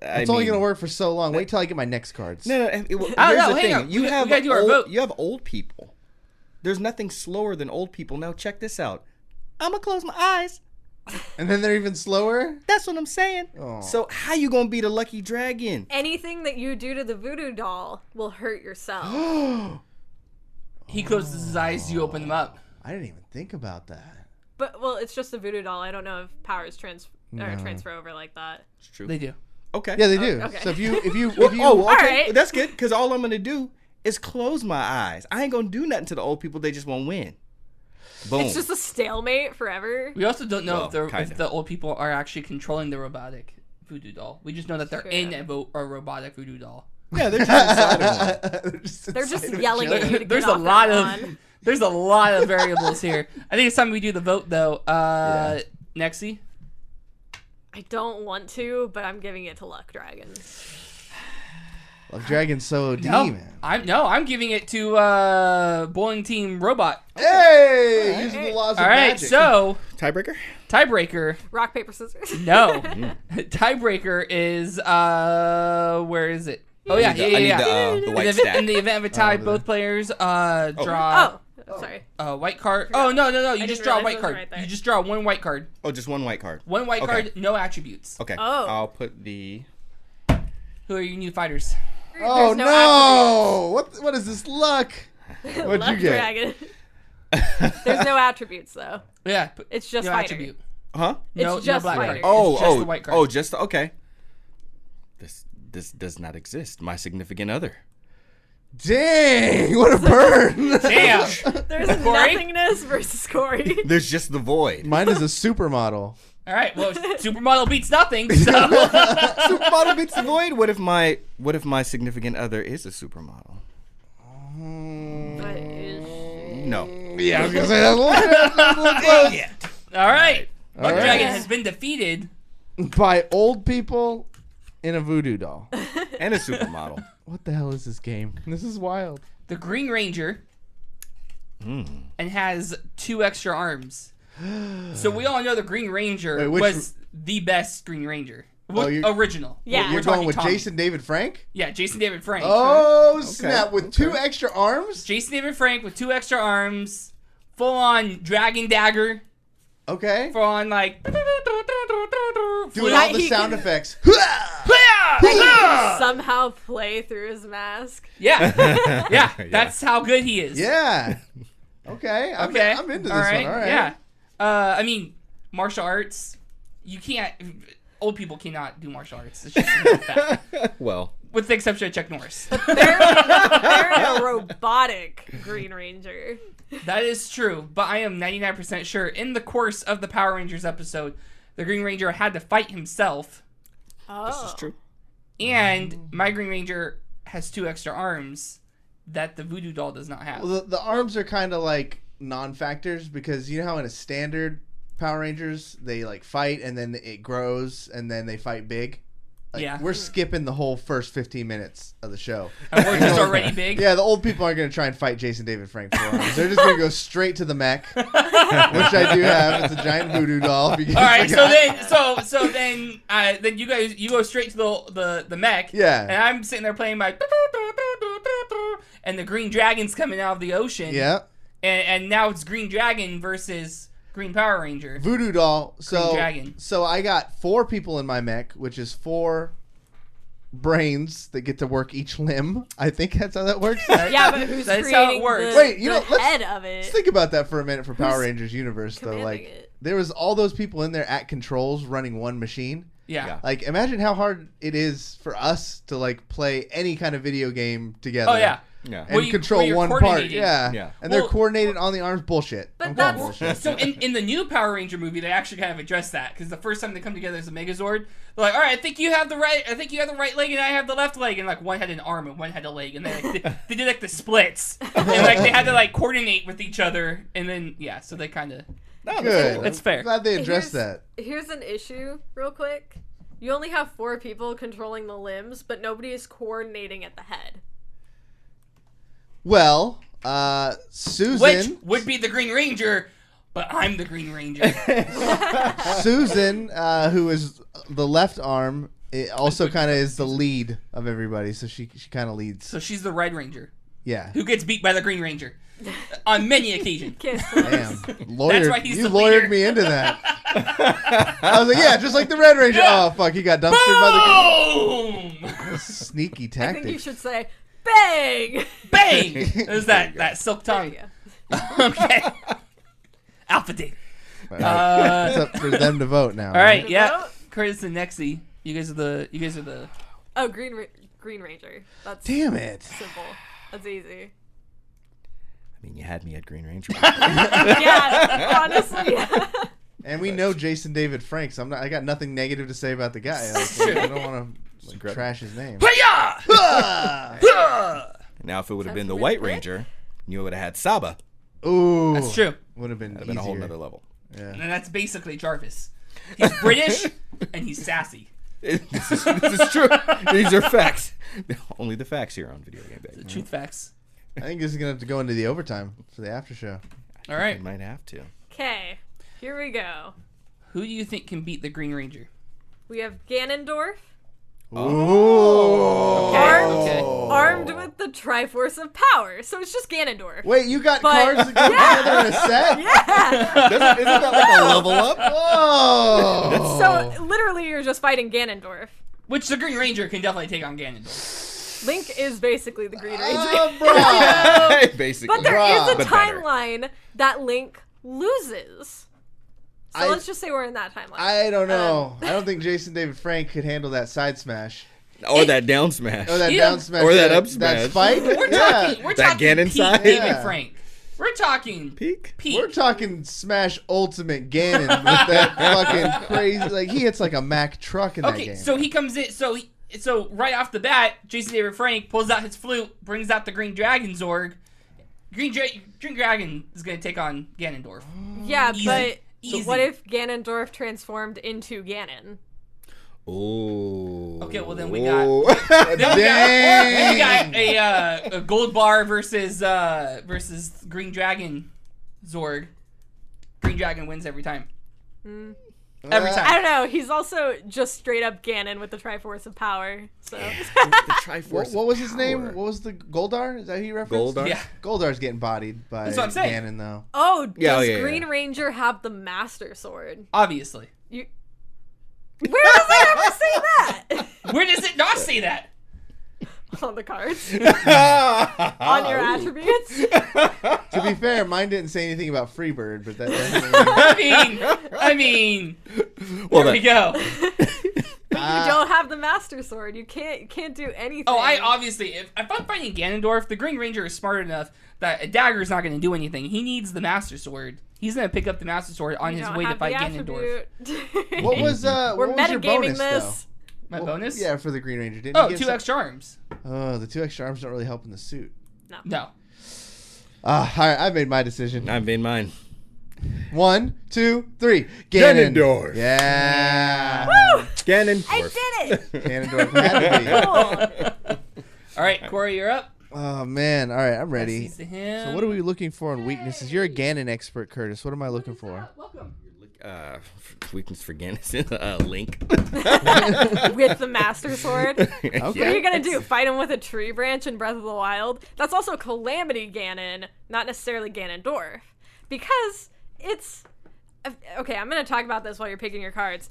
It's only gonna work for so long. Wait till I get my next cards. No. Oh, Here's no, the hang thing. on. You We have gotta do our old, vote. You have old people. There's nothing slower than old people. Now check this out. I'm gonna close my eyes. And then they're even slower. That's what I'm saying. Oh. So how you gonna beat a lucky dragon? anything that you do to the voodoo doll will hurt yourself. He closes his eyes, you open them up. I didn't even think about that. But well, it's just a voodoo doll. I don't know if powers transfer over like that. It's true. They do. Okay. Yeah, they do. okay. So if you Oh, okay. right. That's good because all I'm gonna do is close my eyes. I ain't gonna do nothing to the old people. They just won't win. Boom. It's just a stalemate forever. We also don't know Well, if kinda. the old people are actually controlling the robotic voodoo doll. We just know that they're True. in a robotic voodoo doll. Yeah, they're just inside of one. They're just yelling at you to There's get a off lot that of lawn. there's a lot of variables here. I think it's time we do the vote though. Yeah. Nexie. I don't want to, but I'm giving it to Luck Dragon. Luck Dragon's so OD, No, man. I'm giving it to bowling team robot. Hey, using the laws of All right, magic. so Tiebreaker. Tiebreaker. Rock, paper, scissors. No. Tiebreaker is where is it? Oh yeah. The white stack. In the event of a tie, both players draw. Sorry. White card. Oh no. You just draw a white card. Right there. You just draw one white card. Oh, just one white card. One white card, no attributes. Okay. Oh. I'll put the. Who are your new fighters? Oh There's no What is this luck? What'd Luck you get? Dragon. There's no attributes though. Yeah. It's just no fighter. attribute. Huh? No, It's just no black fighter. card. It's just the white card. just okay. This does not exist. My significant other. Dang! What a burn! Damn. There's Cory? nothingness versus Cory. There's just the void. Mine is a supermodel. All right. Well, supermodel beats nothing. So. Supermodel beats the void. What if my significant other is a supermodel? But is No. Yeah, I was gonna say that's a little close. All right. Buck right. Dragon has been defeated. By old people in a voodoo doll. And a supermodel. What the hell is this game? This is wild. The Green Ranger and has 2 extra arms. So we all know the Green Ranger Wait, which- was the best Green Ranger. you're- Original. Yeah. We're You're talking going with Tommy. Jason David Frank? Yeah, Jason David Frank. Oh, snap. With 2 extra arms? Jason David Frank with 2 extra arms, full on dragon dagger, Okay. full on like. Doing all the sound effects. somehow play through his mask. Yeah, that's how good he is. Yeah. Okay. I'm into this All right. one. All right. Yeah. I mean, martial arts. You can't. Old people cannot do martial arts. It's just not that. Well. With the exception of Chuck Norris. They're a robotic Green Ranger. That is true, but I am 99% sure in the course of the Power Rangers episode, the Green Ranger had to fight himself, Oh. This is true. and my Green Ranger has 2 extra arms that the Voodoo doll does not have. Well, the arms are kind of like non-factors because you know how in a standard Power Rangers they like fight and then it grows and then they fight big. Like, Yeah. we're skipping the whole first 15 minutes of the show. And we're just already big. Yeah, the old people aren't going to try and fight Jason David Frank for arms. They're just going to go straight to the mech, which I do have. It's a giant voodoo doll. If you All right, forgot. so then you go straight to the mech. Yeah. And I'm sitting there playing my, and the Green Dragon's coming out of the ocean. Yeah. And now it's Green Dragon versus Green Power Ranger. Voodoo doll. So, Dragon. so I got 4 people in my mech, which is 4 brains that get to work each limb. I think that's how that works. Yeah, but who's That's how it creating works. the, Wait, you know, the let's- head of it? Let's think about that for a minute for Power Rangers universe, though. commanding Like, it? there was all those people in there at controls running one machine. Yeah. Like, imagine how hard it is for us to like play any kind of video game together. Oh yeah. Yeah. And Well, you- control well, you're one part. coordinating. Yeah. Yeah. And they're Well- coordinated on the arms. Bullshit. But I'm calling that's- bullshit. So in the new Power Ranger movie, they actually kind of address that because the first time they come together as a Megazord, they're like, "All right, I think you have the right leg, and I have the left leg," and like one had an arm and one had a leg, and they did like the splits, and like they had to like coordinate with each other, and then yeah, so they kind of Good. That's fair. Glad they addressed Here's- that. Here's an issue, real quick. You only have 4 people controlling the limbs, but nobody is coordinating at the head. Well, Susan. which would be the Green Ranger, but I'm the Green Ranger. Susan, who is the left arm, it also kind of is the lead of everybody. So she kind of leads. So she's the Red Ranger Yeah. who gets beat by the Green Ranger on many occasions. Kiss. Damn. Lawyered, why he's you the lawyered leader. me into that. I was like, yeah, just like the Red Ranger. Yeah. Oh, fuck, he got dumpstered by Boom! the sneaky I tactic. think you should say, bang! Bang! There's that silk There tongue. you go. Okay. Alpha Dave. It's up for them to vote now. All right, To yeah. vote? Curtis and Nexie, you guys are the. Oh, Green Ranger. That's Damn it. simple. That's easy. I mean, you had me at Green Ranger. Yeah, honestly. And we know Jason David Frank, so I got nothing negative to say about the guy. Like, I don't want to Incredible. trash his name. Hi-ya! Now, if it would have Sounds been the weird. White Ranger, you would have had Saba. Ooh. That's true. Would have been That'd have been a whole easier. nother level. Yeah. And that's basically Jarvis. He's British and he's sassy. This is true. These are facts. Only the facts here on Video Game The Bag. truth facts. I think this is going to have to go into the overtime for the after show. All I right. might have to. Okay, here we go. Who do you think can beat the Green Ranger? We have Ganondorf. Ooh. Okay. Armed with the Triforce of Power. So it's just Ganondorf. Wait, you got But- cards that go together in a set? Yeah! Isn't that like a level up? Whoa. So literally you're just fighting Ganondorf. Which the Green Ranger can definitely take on Ganondorf. Link is basically the Green Ranger. Bruh. Basically. But there is a But better. timeline that Link loses. So I- let's just say we're in that timeline. I don't know. I don't think Jason David Frank could handle that side smash. Or that down smash. Or that Yeah. down smash. Or that up That smash. spike. We're Yeah. talking That Ganon peak side? David Yeah. Frank. We're talking Peak? We're talking Smash Ultimate Ganon with that fucking crazy. Like, he hits like a Mack truck in that Okay, game. so he comes in. So right off the bat, Jason David Frank pulls out his flute, brings out the Green Dragon Zorg. Green Dragon is gonna take on Ganondorf. yeah, Easy. but Easy. what if Ganondorf transformed into Ganon? Oh. Okay, well then we got. Dang. Then we got a gold bar versus Green Dragon Zorg. Green Dragon wins every time. Every I time. don't know. He's also just straight up Ganon with the Triforce of Power. So The Triforce. What was his name? power. What was the Goldar? Is that who you referenced? Goldar? Yeah. Goldar's getting bodied by That's what I'm saying. Ganon, though. oh, Yeah, does yeah. Green Ranger have the Master Sword? Obviously. You. Where does it ever say that? Where does it not say that? On the cards. On your Ooh. attributes. To be fair, mine didn't say anything about Freebird, but that doesn't I mean, Well, there we go. But you don't have the Master Sword. You can't do anything. Oh, I obviously, if I'm fighting Ganondorf, the Green Ranger is smart enough that a dagger is not going to do anything. He needs the Master Sword. He's going to pick up the Master Sword on You his don't way to have fight the Ganondorf. attribute. What was We're what was your metagaming bonus, this. My though? bonus? Yeah, for the Green Ranger. Didn't Oh, you get 2 some- extra arms. Oh, the 2 extra arms don't really help in the suit. No. All right, I made my decision. I made mine. 1, 2, 3. Ganon. Ganondorf. Yeah. Woo! Ganon. I did it. Ganondorf had to be. Cool. All right, Cory, you're up. Oh man! All right, I'm ready. Passes to him. So what are we looking for in weaknesses? You're a Ganon expert, Curtis. What am I looking for? Welcome. Weakness for Ganon. Link. With the Master Sword. Okay. What are you gonna do? Fight him with a tree branch in Breath of the Wild? That's also Calamity Ganon, not necessarily Ganondorf. Because it's... Okay, I'm gonna talk about this while you're picking your cards.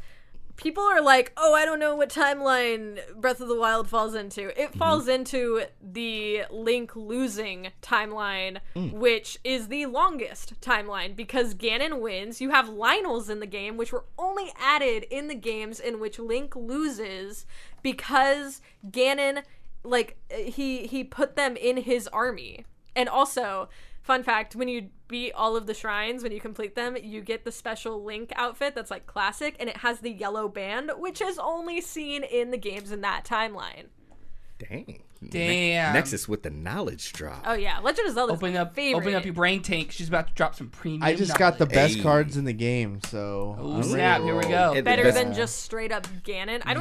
People are like, oh, I don't know what timeline Breath of the Wild falls into. It falls into the Link losing timeline, which is the longest timeline, because Ganon wins. You have Lynels in the game, which were only added in the games in which Link loses because Ganon, like, he put them in his army. And also, fun fact, when you beat all of the shrines, when you complete them, you get the special Link outfit that's like classic, and it has the yellow band, which is only seen in the games in that timeline. Dang. Damn. Nexus with the knowledge drop. Oh yeah, Legend of Zelda's Open my up favorite. your brain tank. She's about to drop some premium. I just got the best Hey. cards in the game, so. Oh, I'm snap. ready. Here we go. It- Better best- than just straight up Ganon. I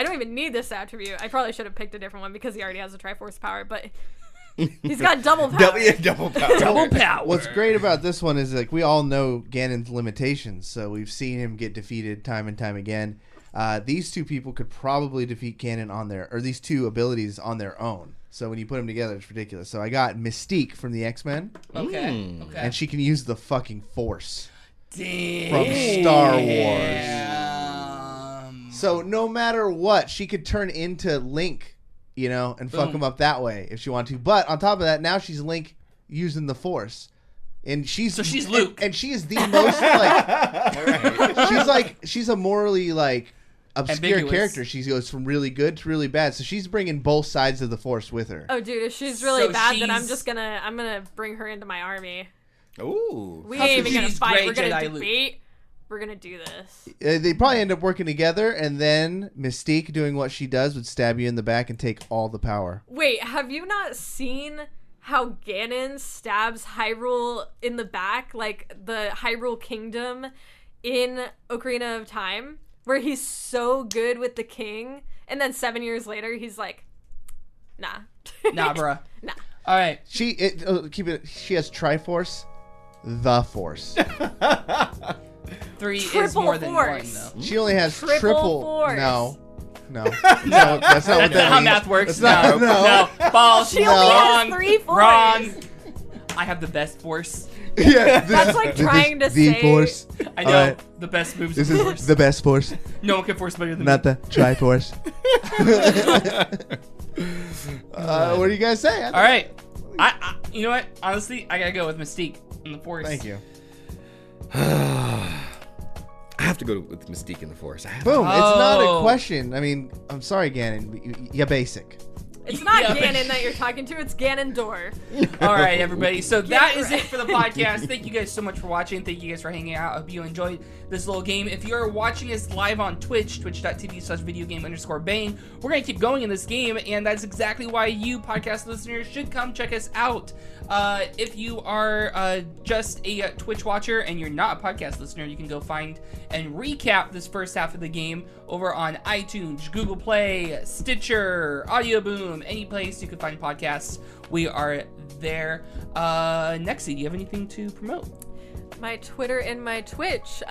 don't even need this attribute. I probably should have picked a different one because he already has a Triforce power, but he's got double power. Double power. Double power. What's great about this one is like we all know Ganon's limitations, so we've seen him get defeated time and time again. These two people could probably defeat Ganon on their, or these two abilities on their own. So when you put them together, it's ridiculous. So I got Mystique from the X-Men, Okay. Okay. and she can use the fucking Force Damn. from Star Wars. Damn. So no matter what, she could turn into Link, you know, and fuck Boom. him up that way if she wanted to. But on top of that, now she's Link using the Force. And she's Luke. and she is the most like she's a morally like obscure Ambiguous. character. She goes from really good to really bad. So she's bringing both sides of the Force with her. Oh, dude, if she's really So bad, then I'm she's- just gonna bring her into my army. Ooh. We How ain't could even gonna she's fight. Grey We're gonna Jedi Luke? debate. We're gonna do this. They probably end up working together, and then Mystique doing what she does would stab you in the back and take all the power. Wait, have you not seen how Ganon stabs Hyrule in the back, like the Hyrule Kingdom in Ocarina of Time, where he's so good with the king, and then 7 years later he's like, nah. Nah, bruh. Nah. All right. She has Triforce, the Force. 3 is Triple more than 1, force. though. She only has Triple force. No. No, that's not That's what that not how means. math works. That's No, not- no. False. She only Wrong. has 3 force. Wrong. I have the best force. Yeah, That's like trying to the say- force. I know. Alright. The best moves This of is force. the best force, No one can force better than not me. the Triforce. What do you guys say? All right. I you know what? Honestly, I gotta go with Mystique in the force. Thank you. I have to go with Mystique in the Force. Boom. It's not a Oh. question. I mean, I'm sorry, Ganon, but you're basic. It's not Yeah, but- Ganon that you're talking to, it's Ganondorf. All right, everybody. So that is right. it for the podcast. Thank you guys so much for watching. Thank you guys for hanging out. I hope you enjoyed this little game. If you're watching us live on Twitch, twitch.tv/videogame_bang, we're going to keep going in this game, and that's exactly why you podcast listeners should come check us out. If you are just a Twitch watcher and you're not a podcast listener, you can go find and recap this first half of the game over on iTunes, Google Play, Stitcher, Audio Boom, any place you can find podcasts. We are there. Nexy, do you have anything to promote? My Twitter and my Twitch,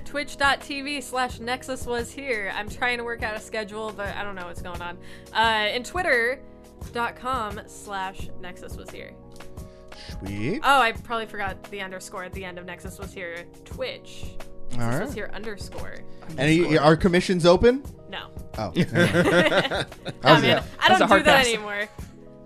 twitch.tv/NexusWasHere. I'm trying to work out a schedule, but I don't know what's going on. And twitter.com/NexusWasHere. Sweet. Oh, I probably forgot the underscore at the end of Nexus Was Here. Twitch. All Nexus right. Was Here underscore. And are commissions open? No. Oh. No, How's man, that? I That's a don't hard do that pass. anymore.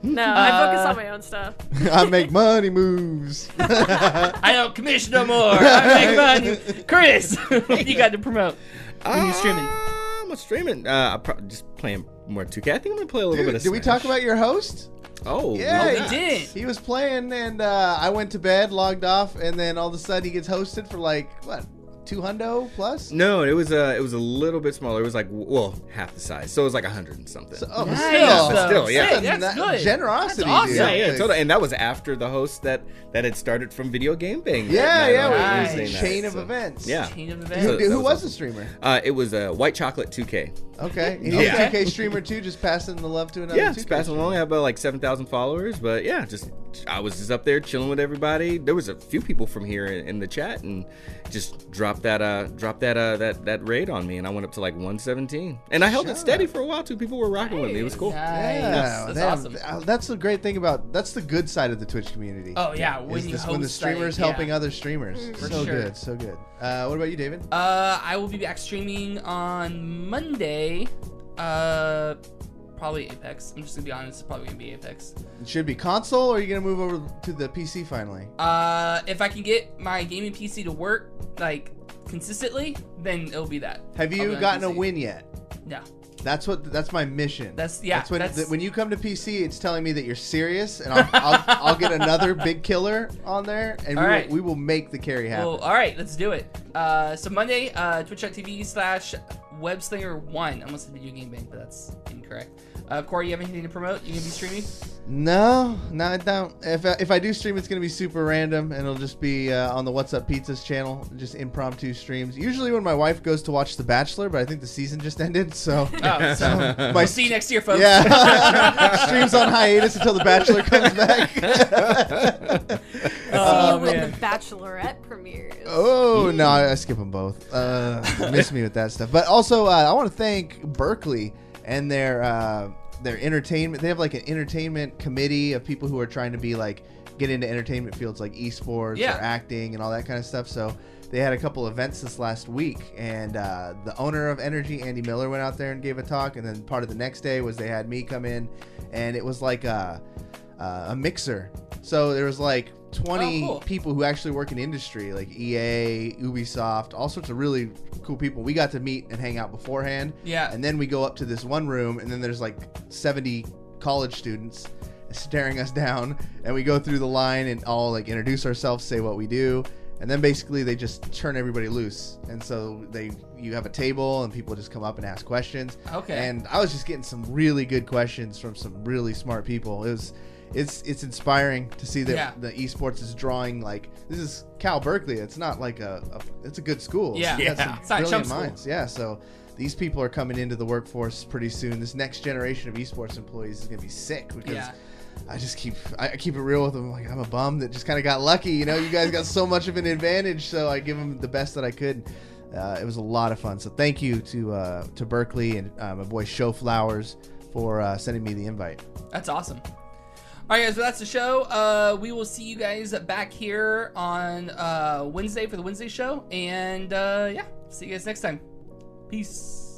No, I focus on my own stuff. I make money moves. I don't commission no more. I make money. Chris, what you got to promote when you're streaming? I'm streaming. I'm just playing more 2K. I think I'm gonna play a little bit of Did we Smash. talk about your host? Oh, Yeah, Oh, yeah. we did. He was playing, and I went to bed, logged off, and then all of a sudden he gets hosted for like what, $200 plus? No, it was a little bit smaller. It was like, well, half the size. So it was like 100 and something. So, oh, Nice, still, though. Still, yeah. Sick, that's good. Generosity, That's awesome. dude. yeah, yeah, Like, totally. And that was after the host that had started from Video Game Bang. Yeah, yeah. Nice. It was Wednesday a night, chain of events. Yeah. Chain of Who, events. So- that who was was awesome. the streamer? It was White Chocolate 2K. Okay. And he's Yeah. a 2K streamer too, just passing the love to another Yeah, 2K just passing streamer. along. I have about like 7,000 followers, but yeah, I was just up there chilling with everybody. There was a few people from here in the chat, and just dropped that raid on me, and I went up to like 117, and I held it Shout steady out. for a while too. People were rocking with me. It was cool. Nice. Yeah, That's damn. awesome. That's the great thing about. That's the good side of the Twitch community. Oh yeah, when Is you this host when the streamers like, helping yeah. other streamers. For So sure. good, so good. What about you, David? I will be back streaming on Monday. Probably Apex. I'm just gonna be honest. It's probably gonna be Apex. It should be console, or are you gonna move over to the PC finally? If I can get my gaming PC to work like consistently, then it'll be that. Have I'll you be on gotten a PC. win yet? No. That's my mission. That's when you come to PC, it's telling me that you're serious, and I'll get another big killer on there, and All right. we will make the carry happen. Well, all right, let's do it. So Monday, twitch.tv/webslinger1. I almost said Video Game Bank, but that's incorrect. Cory, you have anything to promote? You gonna be streaming? No, I don't. If I do stream, it's gonna be super random, and it'll just be on the What's Up Pizzas channel, just impromptu streams. Usually when my wife goes to watch The Bachelor, but I think the season just ended, so Oh, so we'll see you next year, folks. yeah, streams on hiatus until The Bachelor comes back. See you when man. the Bachelorette premieres. Oh no, I skip them both. Miss me with that stuff. But also, I want to thank Berkeley and their entertainment. They have like an entertainment committee of people who are trying to be like get into entertainment fields like esports Yeah. or acting and all that kind of stuff. So they had a couple events this last week, and the owner of Energy, Andy Miller, went out there and gave a talk. And then part of the next day was they had me come in, and it was like a mixer. So there was like 20 cool. people who actually work in industry, like EA, Ubisoft, all sorts of really cool people. We got to meet and hang out beforehand. Yeah. And then we go up to this one room, and then there's like 70 college students staring us down, and we go through the line and all like introduce ourselves, say what we do, and then basically they just turn everybody loose. And so you have a table, and people just come up and ask questions. Okay. And I was just getting some really good questions from some really smart people. It's inspiring to see that Yeah. the esports is drawing, like, this is Cal Berkeley. It's not like it's a good school. Yeah. It's got Yeah. some It's not a brilliant chump school. minds. Yeah, so these people are coming into the workforce pretty soon. This next generation of esports employees is going to be sick because Yeah. I keep it real with them. Like, I'm a bum that just kind of got lucky. You know, you guys got so much of an advantage, so I give them the best that I could. It was a lot of fun. So thank you to Berkeley and my boy Show Flowers for sending me the invite. That's awesome. All right, guys, well, that's the show. We will see you guys back here on Wednesday for the Wednesday show. And, yeah, see you guys next time. Peace.